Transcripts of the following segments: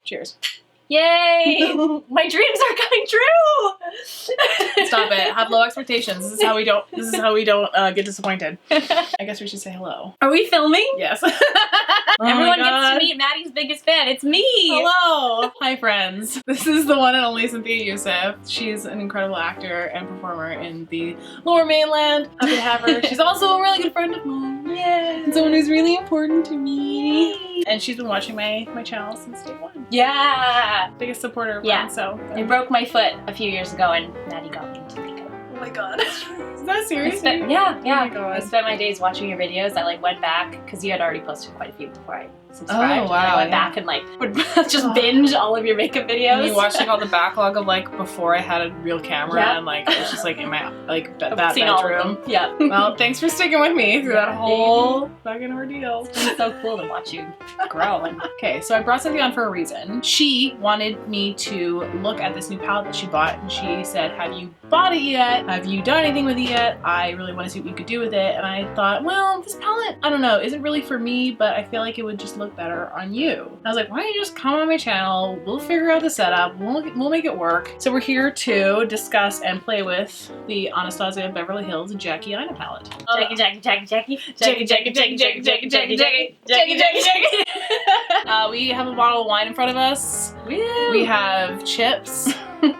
Cheers. Yay! My dreams are coming true! Stop it. Have low expectations. This is how we don't get disappointed. I guess we should say hello. Are we filming? Yes. Everyone gets to meet Maddie's biggest fan. It's me! Hello! Hi, friends. This is the one and only Synthia Yusuf. She's an incredible actor and performer in the Lower Mainland. Happy to have her. She's also a really good friend of mine. Yeah. And someone who's really important to me. And she's been watching my channel since day one. Yeah! Biggest supporter of Yeah. mine, so. I broke my foot a few years ago and Maddie got me to pick up. Oh my god. Is that serious? Yeah. Oh my god. I spent my days watching your videos. I like went back because you had already posted quite a few before I subscribed. Oh, wow, I went back and like would just binge all of your makeup videos. And you watched like all the backlog of like before I had a real camera Yeah. and like it was just like in my like that I've seen all of bedroom. them. Yeah. Well, thanks for sticking with me through that whole fucking ordeal. It's been so cool to watch you grow. And Okay, so I brought Synthia on for a reason. She wanted me to look at this new palette that she bought and she said, have you bought it yet? Have you done anything with it yet? I really want to see what you could do with it. And I thought, well, this palette, I don't know, isn't really for me, but I feel like it would just look better on you. I was like, why don't you just come on my channel? We'll figure out the setup. We'll make it work. So we're here to discuss and play with the Anastasia Beverly Hills Jackie Aina palette. Jackie. We have a bottle of wine in front of us. We have chips.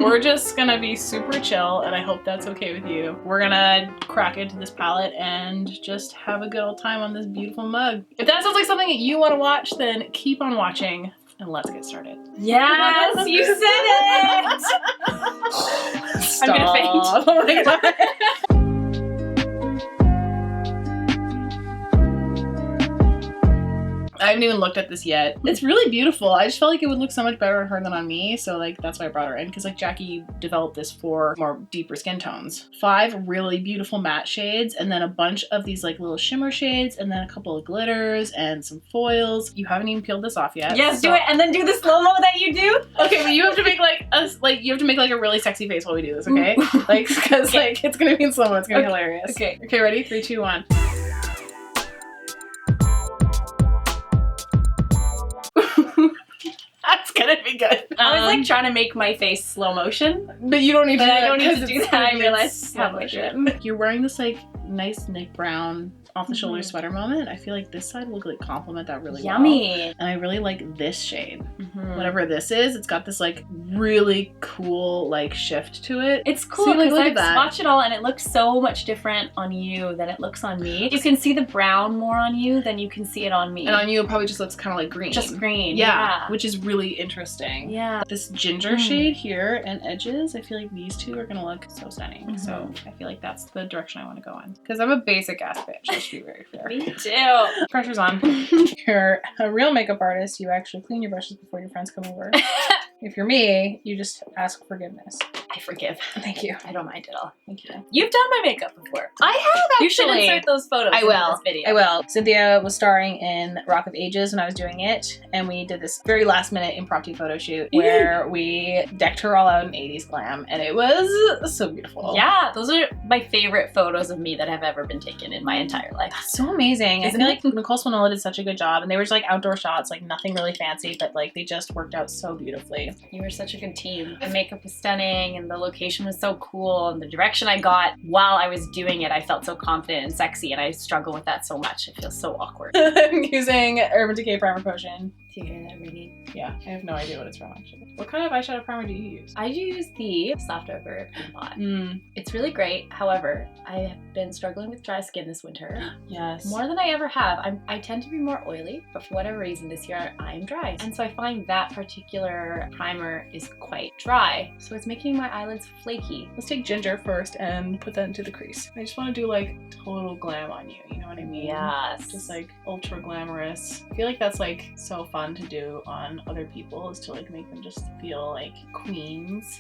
We're just gonna be super chill and I hope that's okay with you. We're gonna crack into this palette and just have a good old time on this beautiful mug. If that sounds like something that you want to watch, then keep on watching and let's get started. Yes, you said it! Stop. I'm gonna faint. Oh my god. I haven't even looked at this yet. It's really beautiful. I just felt like it would look so much better on her than on me, so like that's why I brought her in, because like Jackie developed this for more deeper skin tones. 5 really beautiful matte shades and then a bunch of these like little shimmer shades and then a couple of glitters and some foils. You haven't even peeled this off yet. Yes, do it and then do the slow-mo that you do. Okay, but you have to make like a really sexy face while we do this, okay? Like, because like it's gonna be in slow-mo, it's gonna be hilarious. Okay. Okay, ready? 3, 2, 1. That's gonna be good. I was like trying to make my face slow motion. But you don't need to But do I that don't need to 'cause do it's that. gonna I be realized slow how much motion. You're wearing this like nice Nick Brown off the shoulder sweater moment. I feel like this side will like complement that really well. Yummy. And I really like this shade. Whatever this is, it's got this like really cool like shift to it. It's cool See, like, because look at I've that. swatched it all and it looks so much different on you than it looks on me. You can see the brown more on you than you can see it on me. And on you, it probably just looks kind of like green. just green. Yeah, which is really interesting. Yeah. This ginger shade here and edges, I feel like these two are gonna look so stunning. So I feel like that's the direction I want to go in. Because I'm a basic ass bitch, let's be very fair. Me too. Pressure's on. You're a real makeup artist, you actually clean your brushes before your friends come over. If you're me, you just ask forgiveness. I forgive. Thank you. I don't mind at all. Thank you. You've done my makeup before. I have actually. You should insert those photos I in will. this video. I will. Cynthia was starring in Rock of Ages when I was doing it, and we did this very last minute impromptu photo shoot where we decked her all out in 80s glam, and it was so beautiful. Yeah, those are my favorite photos of me that have ever been taken in my entire life. That's so amazing. Isn't I feel like Nicole Spinola did such a good job, and they were just like outdoor shots, like nothing really fancy, but like they just worked out so beautifully. You were such a good team. The makeup was stunning and the location was so cool, and the direction I got while I was doing it, I felt so confident and sexy, and I struggle with that so much. It feels so awkward. I'm using Urban Decay Primer Potion. Do you hear that ringing? Yeah, I have no idea what it's from actually. What kind of eyeshadow primer do you use? I use the Soft Over Pot. Mm, It's really great. However, I have been struggling with dry skin this winter. yes. More than I ever have. I tend to be more oily, but for whatever reason this year I am dry. And so I find that particular primer is quite dry. So it's making my eyelids flaky. Let's take ginger first and put that into the crease. I just want to do like total glam on you, you know what I mean? Yes. Just like ultra glamorous. I feel like that's like so fun to do on other people, is to like make them just feel like queens.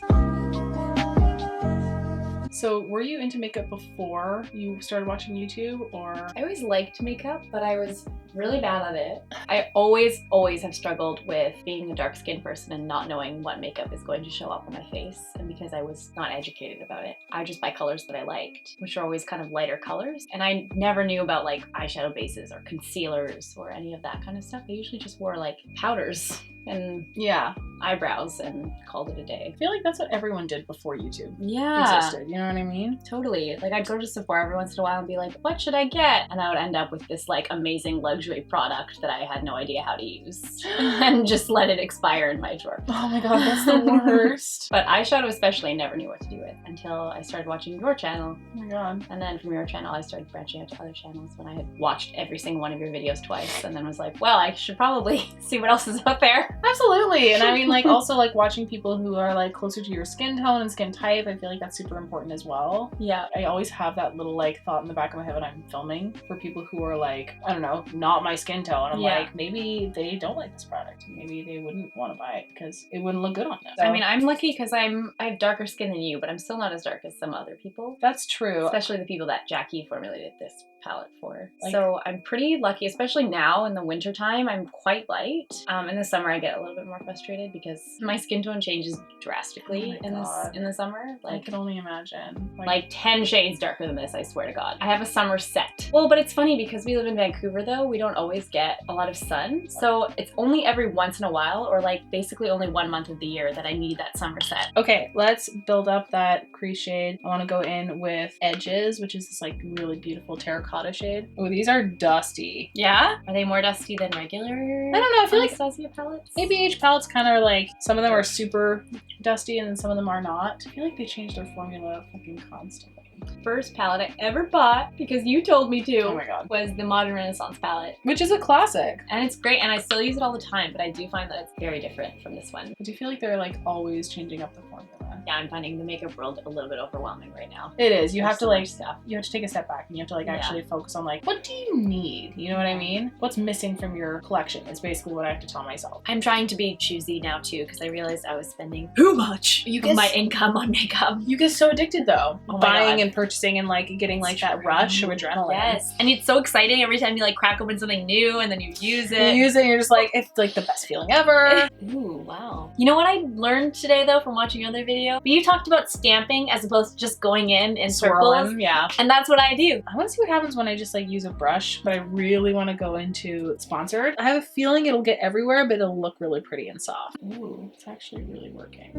So were you into makeup before you started watching YouTube, or? I always liked makeup, but I was really bad at it. I always have struggled with being a dark skinned person and not knowing what makeup is going to show up on my face. And because I was not educated about it, I would just buy colors that I liked, which are always kind of lighter colors. And I never knew about like eyeshadow bases or concealers or any of that kind of stuff. I usually just wore like powders and Yeah. eyebrows and called it a day. I feel like that's what everyone did before YouTube Yeah. existed, you know what I mean? Totally. Like I'd go to Sephora every once in a while and be like, what should I get? And I would end up with this like amazing luxury product that I had no idea how to use and just let it expire in my drawer. Oh my god, that's the worst. But eyeshadow especially I never knew what to do with until I started watching your channel. Oh my god. And then from your channel I started branching out to other channels when I had watched every single one of your videos twice and then was like, well, I should probably see what else is out there. Absolutely. And I mean, like, also like watching people who are like closer to your skin tone and skin type, I feel like that's super important as well. Yeah. I always have that little like thought in the back of my head when I'm filming for people who are like, I don't know, not my skin tone. I'm like, maybe they don't like this product. Maybe they wouldn't want to buy it because it wouldn't look good on them. So, I mean, I'm lucky because I have darker skin than you, but I'm still not as dark as some other people. that's true. Especially the people that Jackie formulated this palette for. Like- So I'm pretty lucky, especially now in the winter time, I'm quite light. In the summer I get a little bit more frustrated because my skin tone changes drastically Oh my God. in the summer. I Like can only imagine. like 10 shades darker than this, I swear to God. I have a summer set. Well, but it's funny because we live in Vancouver though, we don't always get a lot of sun. So it's only every once in a while, or like basically only 1 month of the year that I need that summer set. Okay, let's build up that crease shade. I want to go in with Edges, which is this like really beautiful terracotta shade. Oh, these are dusty. Yeah? Are they more dusty than regular? I don't know, I feel like Anastasia palettes? maybe each palette's kind of like, some of them are super dusty and then some of them are not. I feel like they change their formula fucking constantly. First palette I ever bought, because you told me to, Oh my god. was the Modern Renaissance palette. Which is a classic. And it's great, and I still use it all the time, but I do find that it's very different from this one. I do feel like they're like always changing up the formula. Yeah, I'm finding the makeup world a little bit overwhelming right now. It is. You There's have to so like, much stuff. you have to take a step back and you have to like Yeah. actually focus on like, what do you need? You know what I mean? What's missing from your collection is basically what I have to tell myself. I'm trying to be choosy now too, because I realized I was spending too much of my income on makeup. You get so addicted though. Oh my Buying God. and purchasing and like getting like It's that true. rush of adrenaline. Yes, and it's so exciting every time you like crack open something new and then you use it. You use it and you're just like, it's like the best feeling ever. Ooh, wow. You know what I learned today though from watching your other video? You talked about stamping as opposed to just going in Swirl circles. 'em, yeah. And that's what I do. I want to see what happens when I just like use a brush, but I really want to go into sponsored. I have a feeling it'll get everywhere, but it'll look really pretty and soft. Ooh, it's actually really working.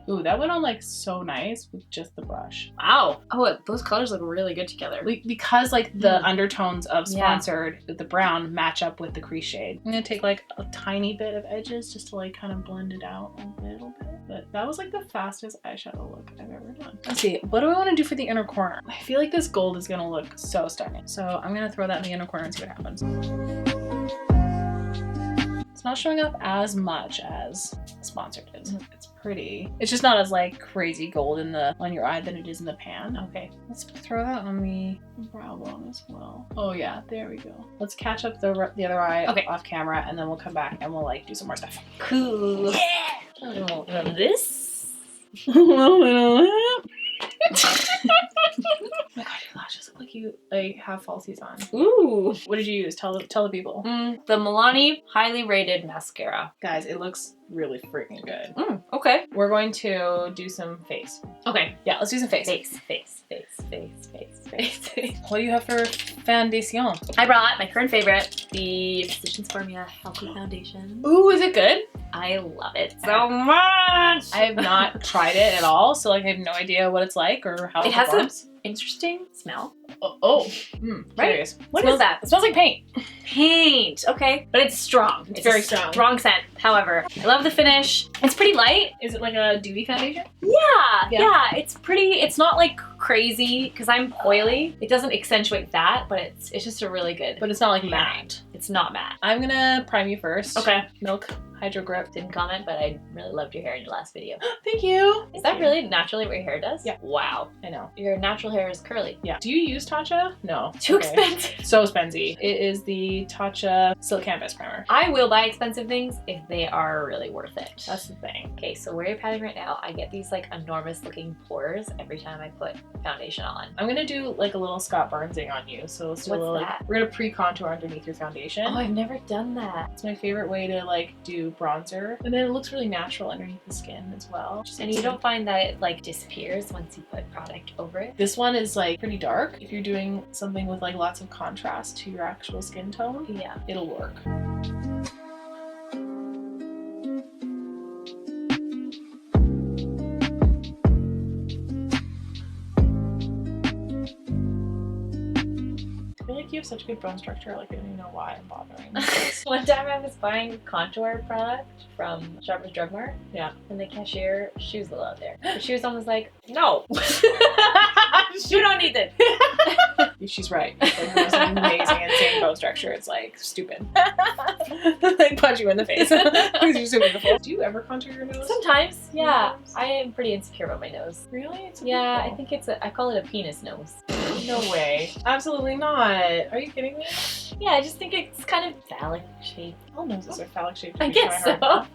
Ooh, that went on like so nice with just the brush. Wow. Oh, those colors look really good together. Because like the Mm. undertones of Yeah. sponsored with the brown match up with the crease shade. I'm gonna take like a tiny bit of edges just to like kind of blend it out a little bit. But that was like the fastest eyeshadow look I've ever done. Let's see, what do I want to do for the inner corner? I feel like this gold is gonna look so stunning. So I'm gonna throw that in the inner corner and see what happens. It's not showing up as much as sponsored is. It's pretty. It's just not as like crazy gold on your eye than it is in the pan. Okay. Let's throw that on the brow bone as well. Oh yeah, there we go. Let's catch up the other eye off camera and then we'll come back and we'll like do some more stuff. Cool. Yeah. A little bit of this. A little bit of that. Oh my god, your lashes look like you like have falsies on. Ooh. What did you use? Tell the people. The Milani highly rated mascara. Guys, it looks really freaking good. Okay. We're going to do some face. Okay. Yeah, let's do some face. Face. What do you have for foundation? I brought my current favorite, the Physicians Formula Healthy Foundation. Ooh, is it good? I love it so much. I have not tried it at all, so like I have no idea what it's like or how it has performs. an interesting smell. Right? Right? What Smells- is that? It smells like paint. Paint. Okay. But it's strong. It's very a strong. Strong scent. However, I love the finish. It's pretty light. Is it like a dewy foundation? Yeah. It's pretty, it's not like crazy because I'm oily. It doesn't accentuate that, but it's just a really good. But it's not like matte. It's not matte. I'm gonna prime you first. Okay. Milk Hydro Grip. Didn't comment, but I really loved your hair in your last video. Thank you. Is that really naturally what your hair does? Yeah. Wow. I know. Your natural hair is curly. Yeah. Do you use Tacha? No. Too Okay. expensive. So expensive. It is the Tacha Silk Canvas Primer. I will buy expensive things if they are really worth it. That's the thing. Okay, so where you're patting right now, I get these like enormous looking pores every time I put foundation on. I'm gonna do like a little Scott Barnesing on you. So let's do What's a little. that? We're gonna pre-contour underneath your foundation. Oh, I've never done that. It's my favorite way to like do bronzer, and then it looks really natural underneath the skin as well. And you don't find that it like disappears once you put product over it? This one is like pretty dark. If you're doing something with like lots of contrast to your actual skin tone, Yeah. it'll work. I feel like you have such good bone structure, like I don't even know why I'm bothering. One time I was buying contour product from Shoppers Drug Mart. Yeah. And the cashier, she was a little out there. But she was almost like, no. You don't need this. She's right. Like, there's an amazing, insane bone structure. It's like stupid. Like punch you in the face because you're so beautiful. Do you ever contour your nose? Sometimes, yeah. I am pretty insecure about my nose. Really? It's Yeah, I beautiful. think it's I call it a penis nose. No way. Absolutely not. Are you kidding me? Yeah, I just think it's kind of phallic shaped. All noses are phallic shaped. I guess so.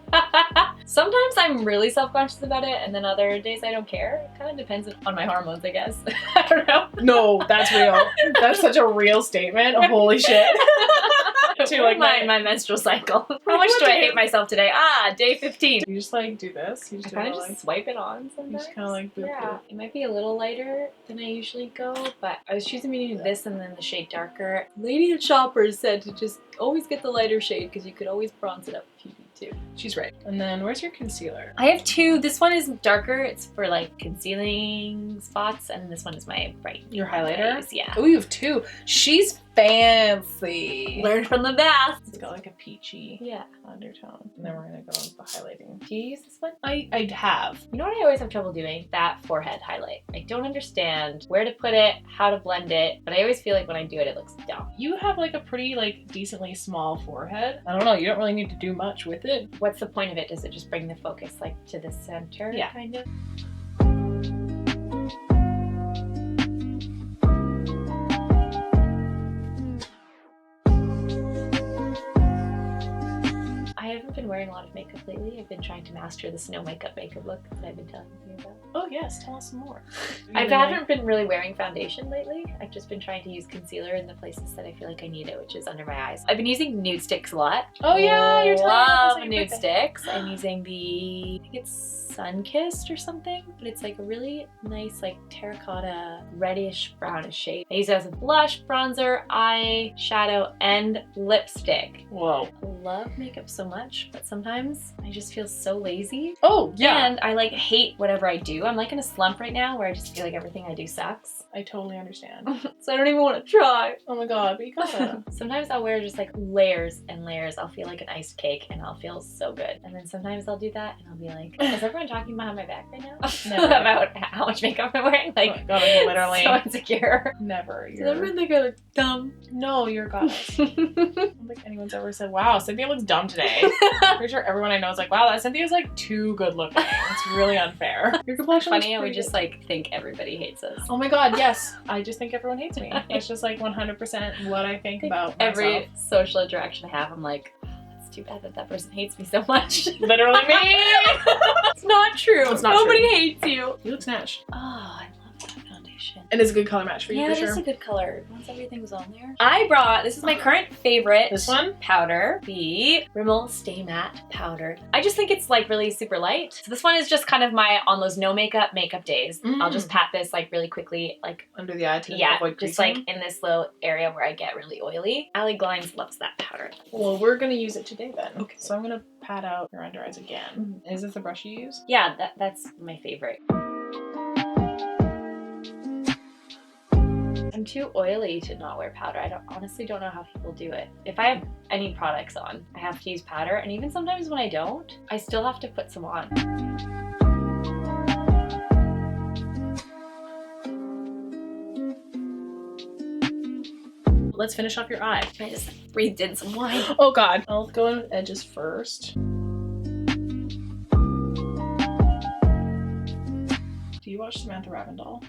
Sometimes I'm really self-conscious about it, and then other days I don't care. It kind of depends on my hormones, I guess. I don't know. No, that's real. That's such a real statement. Holy shit. To like my menstrual cycle. How much do I hate myself today? Ah, day 15. You just like do this. You I just kind of do just like, swipe it on sometimes. just kind of like boop, yeah, boop. it might be a little lighter than I usually go, but I was choosing between this and then the shade darker. Lady at Shoppers said to just always get the lighter shade because you could always bronze it up if you need to. She's right. And then where's your concealer? I have two. This one is darker. It's for like concealing spots, and this one is my bright. Your highlighter? Eyes, yeah. Oh, you have two. She's fancy. Learn from the best. It's got like a peachy Yeah. undertone. And then we're gonna go with the highlighting. Do you use this one? I have. You know what I always have trouble doing? That forehead highlight. I don't understand where to put it, how to blend it, but I always feel like when I do it, it looks dumb. You have like a pretty like decently small forehead. I don't know. You don't really need to do much with it. What's the point of it? Does it just bring the focus like to the center? Yeah. Kind of. I haven't been wearing a lot of makeup lately. I've been trying to master the snow makeup look that I've been telling you about. Oh yes, tell us some more. I haven't been really wearing foundation lately. I've just been trying to use concealer in the places that I feel like I need it, which is under my eyes. I've been using nude sticks a lot. Oh yeah, you're telling me love about nude this. sticks. I'm using the, I think it's Sun-Kissed or something, but it's like a really nice like terracotta reddish brownish shade. I use it as a blush, bronzer, eyeshadow, and lipstick. Whoa. I love makeup so much, but sometimes I just feel so lazy. Oh yeah. And I like hate whatever I do. I'm like in a slump right now where I just feel like everything I do sucks. I totally understand. So I don't even want to try. Oh my god, but you gotta. Sometimes I'll wear just like layers and layers. I'll feel like an iced cake and I'll feel so good. And then sometimes I'll do that and I'll be like, is everyone talking behind my back right now? Never. About how much makeup I'm wearing? Oh my Like, god, I literally so insecure. never. Does everyone think I look dumb? No, you're goddess. I don't think anyone's ever said, wow, Cynthia looks dumb today. Pretty sure everyone I know is like, wow, that Cynthia's like too good looking. It's really unfair. Your complexion looks Funny how we pretty just good. like think everybody hates us. Oh my god, yes. I just think everyone hates me. It's just like 100% what I think about Every myself. social interaction I have, I'm like, oh, it's too bad that that person hates me so much. Literally me. It's not true. It's not Nobody true. hates you. You look snatched. Oh, I love that foundation. And it's a good color match for you Yeah, for it sure. is a good color. Once everything's on there. I brought, this is my current favorite. This one? Powder, the Rimmel Stay Matte powder. I just think it's like really super light. So this one is just kind of my, on those no makeup days. I'll just pat this like really quickly, like, Under the eye to yeah, avoid just creasing. like in this little area where I get really oily. Allie Glines loves that powder. Well, we're gonna use it today then. Okay. So I'm gonna pat out your under eyes again. Is this the brush you use? Yeah, that's my favorite. I'm too oily to not wear powder. I honestly don't know how people do it. If I have any products on, I have to use powder, and even sometimes when I don't, I still have to put some on. Let's finish off your eye. I just breathed in some wine. Oh god. I'll go in with edges first. watch Samantha Ravindall?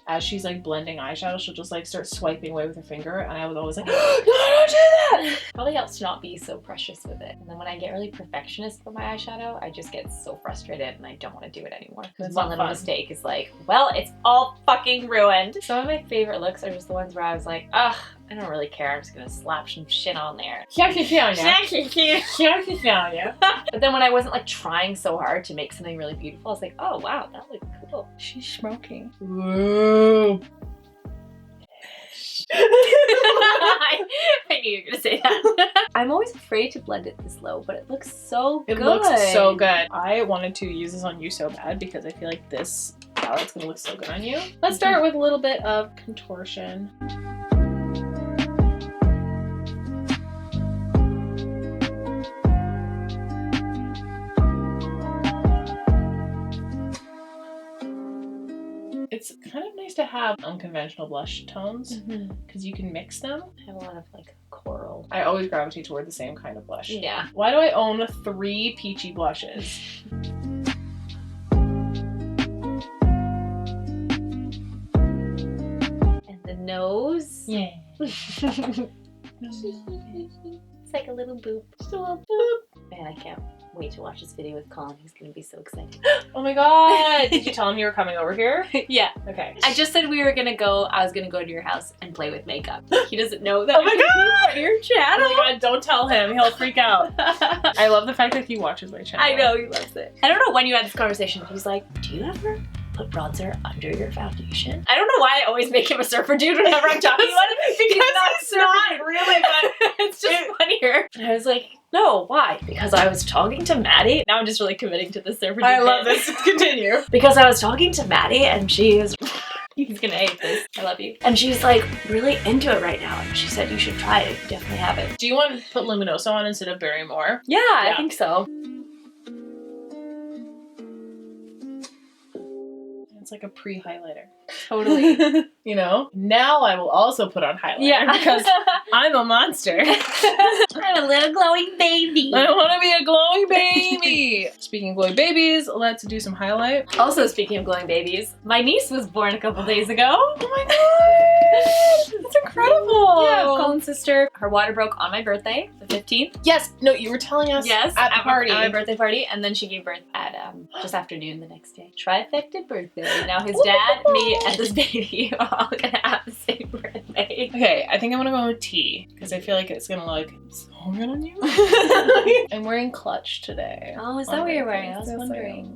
As she's like blending eyeshadow, she'll just like start swiping away with her finger, and I was always like, no, don't do that! Probably helps to not be so precious with it. And then when I get really perfectionist for my eyeshadow, I just get so frustrated and I don't want to do it anymore. Because one little mistake is like, well, it's all fucking ruined. Some of my favorite looks are just the ones where I was like, ugh, I don't really care. I'm just gonna slap some shit on there. But then when I wasn't like trying so hard to make something really beautiful, I was like, oh wow, that looked cool. She's smoking. Whoa. I knew you were gonna say that. I'm always afraid to blend it this low, but it looks so good. It looks so good. I wanted to use this on you so bad because I feel like this palette's gonna look so good on you. Let's start with a little bit of contortion. It's kind of nice to have unconventional blush tones because you can mix them. I have a lot of like coral. I always gravitate toward the same kind of blush. Yeah. Why do I own 3 peachy blushes? And the nose. Yeah. It's like a little boop. Just a little boop. Man, I can't wait to watch this video with Colin. He's gonna be so excited. Oh my god! Did you tell him you were coming over here? Yeah. Okay. I just said I was gonna go to your house and play with makeup. He doesn't know that. Oh my god! Your channel. Oh my god, don't tell him. He'll freak out. I love the fact that he watches my channel. I know, he loves it. I don't know when you had this conversation, but he's like, do you ever put bronzer under your foundation? I don't know why I always make him a surfer dude whenever I'm talking about it. Because it's not really, but it's just funnier. And I was like, no, why? Because I was talking to Maddie. Now I'm just really committing to the surfer dude. I love this. Continue. Because I was talking to Maddie and she is... He's gonna hate this. I love you. And she's like really into it right now. And she said you should try it. You definitely have it. Do you want to put Luminoso on instead of Barrymore? Yeah, I think so. It's like a pre-highlighter. Totally. You know? Now I will also put on highlighter because I'm a monster. I'm a little glowing baby. I want to be a glowing baby. Speaking of glowing babies, let's do some highlight. Also, speaking of glowing babies, my niece was born a couple days ago. Oh my god! That's incredible! Yeah, Colin's sister. Her water broke on my birthday, the 15th. Yes! No, you were telling us yes, at the party. At my birthday party, and then she gave birth at just afternoon the next day. Trifecta birthday. Now his dad, me, and this baby are all gonna have the same birthday. Okay, I think I'm gonna go with tea because I feel like it's gonna look so good on you. I'm wearing clutch today. Oh, is that what you're wearing? I was wondering.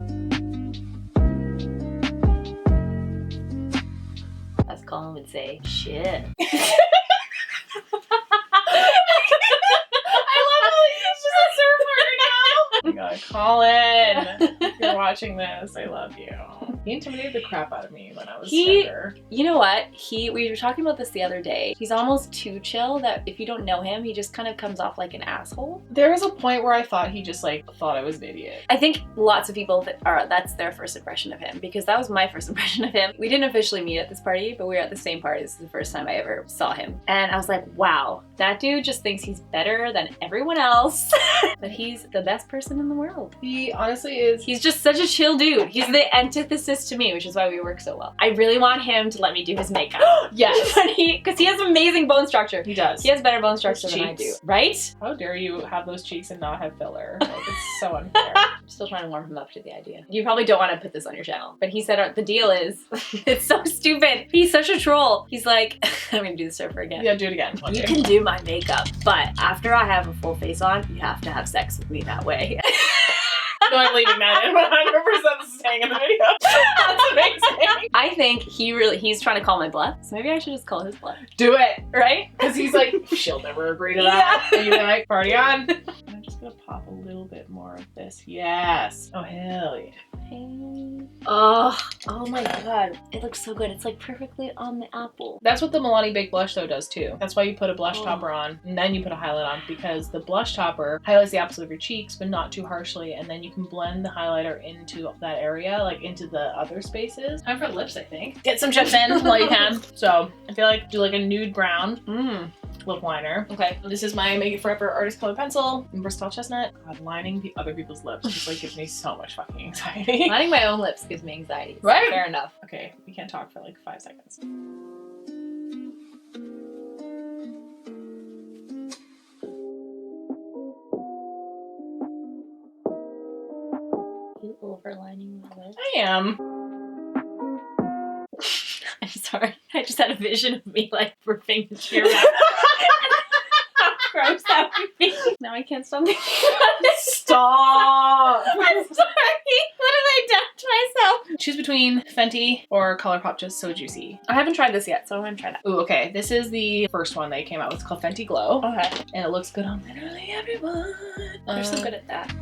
As Colin would say, shit. Oh my god, Colin! If you're watching this, I love you. He intimidated the crap out of me when I was younger. You know what? We were talking about this the other day. He's almost too chill that if you don't know him, he just kind of comes off like an asshole. There was a point where I thought he just like thought I was an idiot. I think lots of people that's their first impression of him because that was my first impression of him. We didn't officially meet at this party, but we were at the same party. This is the first time I ever saw him. And I was like, wow, that dude just thinks he's better than everyone else. But he's the best person in the world. He honestly is. He's just such a chill dude. He's the antithesis to me, which is why we work so well. I really want him to let me do his makeup. Yes. Because he has amazing bone structure. He does. He has better bone structure than I do. Right? How dare you have those cheeks and not have filler? Like, it's so unfair. I'm still trying to warm him up to the idea. You probably don't want to put this on your channel, but he said the deal is, it's so stupid. He's such a troll. He's like, I'm gonna do the surfer again. Yeah, do it again. You can do my makeup, but after I have a full face on, you have to have sex with me that way. No, I'm leaving that in. 100% staying in the video. That's amazing. I think he's trying to call my bluff, so maybe I should just call his bluff. Do it. Right? Because he's like, she'll never agree to that. Yeah. And you're like, party on. I'm just gonna pop a little bit more of this. Yes. Oh, hell yeah. Oh my god. It looks so good. It's like perfectly on the apple. That's what the Milani Baked Blush though does too. That's why you put a blush topper on and then you put a highlight on, because the blush topper highlights the apples of your cheeks but not too harshly, and then you can blend the highlighter into that area, like into the other spaces. Time for lips, I think. Get some chips in while you can. So I feel like do like a nude brown. lip liner. Okay. This is my Make It Forever Artist Color Pencil in Versatile Chestnut. God, lining the other people's lips just like gives me so much fucking anxiety. Lining my own lips gives me anxiety. Right? Fair enough. Okay, we can't talk for like 5 seconds. You overlining my lips? I am. I'm sorry. I just had a vision of me like ripping into your mouth. How gross that would be. Now I can't stop thinking about it. Stop! I'm sorry. What have I done to myself? Choose between Fenty or ColourPop Just So Juicy. I haven't tried this yet, so I'm gonna try that. Ooh, okay. This is the first one they came out with. It's called Fenty Glow. Okay. And it looks good on literally everyone. They're so good at that.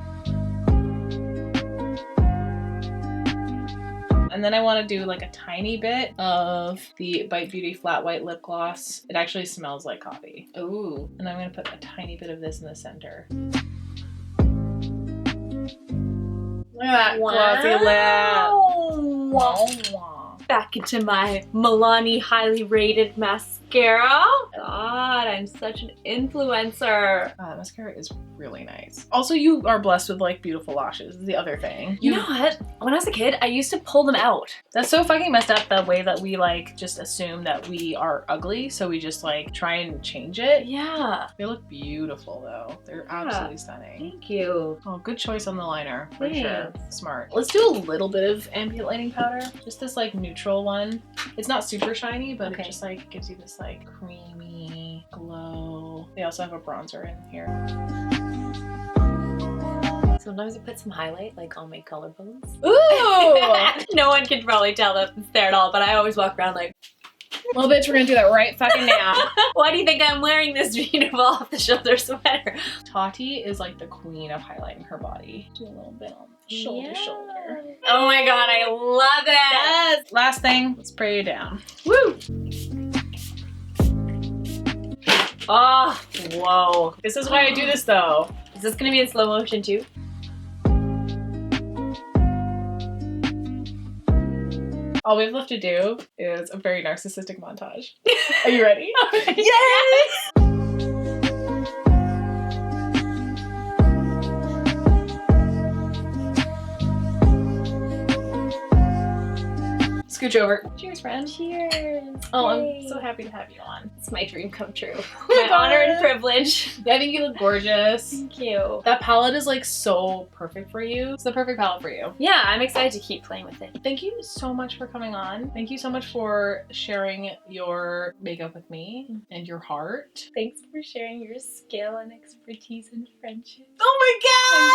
And then I want to do like a tiny bit of the Bite Beauty Flat White Lip Gloss. It actually smells like coffee. Ooh. And I'm going to put a tiny bit of this in the center. Look at that glossy lip. Wow. Back into my Milani highly rated mascara. God, I'm such an influencer. Mascara is really nice. Also, you are blessed with like beautiful lashes, is the other thing. You know what? When I was a kid, I used to pull them out. That's so fucking messed up, the way that we like just assume that we are ugly, so we just like try and change it. Yeah. They look beautiful though. They're absolutely stunning. Thank you. Oh, good choice on the liner, for sure. Thanks. Smart. Let's do a little bit of ambient lighting powder. Just this like neutral one. It's not super shiny, but it just like gives you this like creamy glow. They also have a bronzer in here. Sometimes I put some highlight like on my collarbones. Ooh! No one can probably tell that it's there at all, but I always walk around like, Well, bitch, we're gonna do that right fucking now. why do you think I'm wearing this beautiful off-the-shoulder sweater? Tati is like the queen of highlighting her body. Do a little bit on the shoulder. Oh my god, I love it! Yes! Last thing, let's spray you down. Woo! Oh, whoa. This is why I do this though. Is this gonna be in slow motion too? All we have left to do is a very narcissistic montage. Are you ready? Yes! Scooch over. Cheers, friend. Cheers. Oh, Yay. I'm so happy to have you on. It's my dream come true. my My honor and God. privilege. I think you look gorgeous. Thank you. That palette is like so perfect for you. It's the perfect palette for you. Yeah, I'm excited to keep playing with it. Thank you so much for coming on. Thank you so much for sharing your makeup with me and your heart. Thanks for sharing your skill and expertise and friendship. Oh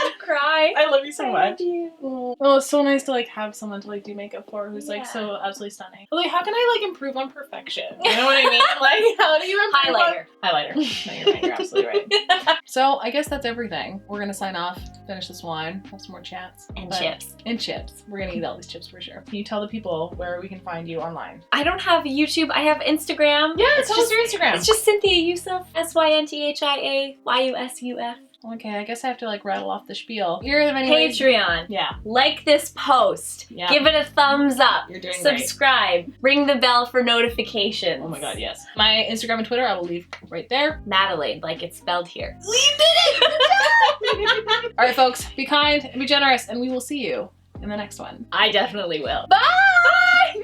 I'm gonna cry. I love you so I much. love you. Oh, it's so nice to like have someone to like do makeup for who's like Yeah. so absolutely stunning. But like, how can I like improve on perfection? You know what I mean? Like, how do you improve Highlighter. on highlighter? No, you're right. You're absolutely right. So I guess that's everything. We're gonna sign off, finish this wine, have some more chats, And But- chips. and chips. We're gonna eat all these chips for sure. Can you tell the people where we can find you online? I don't have YouTube. I have Instagram. Yeah, it's tell us just your Instagram. It's just Synthia Yusuf. SYNTHIA Okay, I guess I have to like rattle off the spiel. You're anyways. Patreon. Yeah. Like this post. Yeah. Give it a thumbs up. You're doing great. Subscribe. Ring the bell for notifications. Oh my god, yes. My Instagram and Twitter I will leave right there. Madelaide, like it's spelled here. We did it! Alright folks, be kind and be generous and we will see you in the next one. I definitely will. Bye!